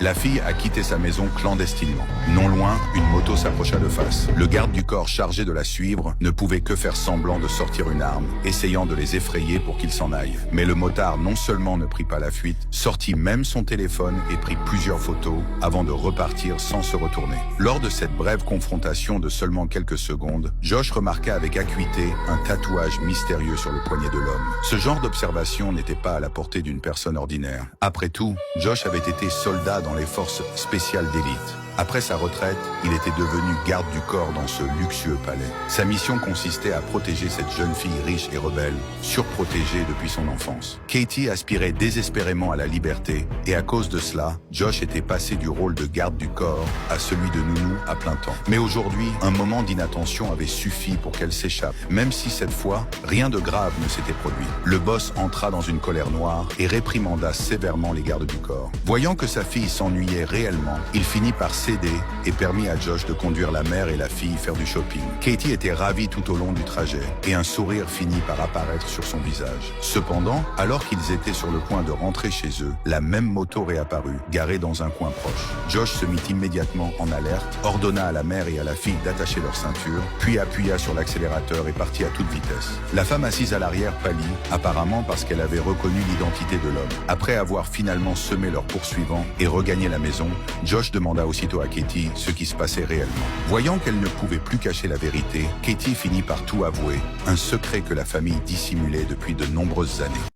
La fille a quitté sa maison clandestinement. Non loin, une moto s'approcha de face. Le garde du corps chargé de la suivre ne pouvait que faire semblant de sortir une arme, essayant de les effrayer pour qu'ils s'en aillent. Mais le motard non seulement ne prit pas la fuite, sortit même son téléphone et prit plusieurs photos avant de repartir sans se retourner. Lors de cette brève confrontation de seulement quelques secondes, Josh remarqua avec acuité un tatouage mystérieux sur le poignet de l'homme. Ce genre d'observation n'était pas à la portée d'une personne ordinaire. Après tout, Josh avait été soldat dans les forces spéciales d'élite. Après sa retraite, il était devenu garde du corps dans ce luxueux palais. Sa mission consistait à protéger cette jeune fille riche et rebelle, surprotégée depuis son enfance. Katie aspirait désespérément à la liberté et à cause de cela, Josh était passé du rôle de garde du corps à celui de nounou à plein temps. Mais aujourd'hui, un moment d'inattention avait suffi pour qu'elle s'échappe, même si cette fois, rien de grave ne s'était produit. Le boss entra dans une colère noire et réprimanda sévèrement les gardes du corps. Voyant que sa fille s'ennuyait réellement, il finit par céder et permit à Josh de conduire la mère et la fille faire du shopping. Katie était ravie tout au long du trajet et un sourire finit par apparaître sur son visage. Cependant, alors qu'ils étaient sur le point de rentrer chez eux, la même moto réapparut, garée dans un coin proche. Josh se mit immédiatement en alerte, ordonna à la mère et à la fille d'attacher leur ceinture, puis appuya sur l'accélérateur et partit à toute vitesse. La femme assise à l'arrière pâlit, apparemment parce qu'elle avait reconnu l'identité de l'homme. Après avoir finalement semé leurs poursuivants et regagné la maison, Josh demanda aussitôt à Katie ce qui se passait réellement. Voyant qu'elle ne pouvait plus cacher la vérité, Katie finit par tout avouer, un secret que la famille dissimulait depuis de nombreuses années.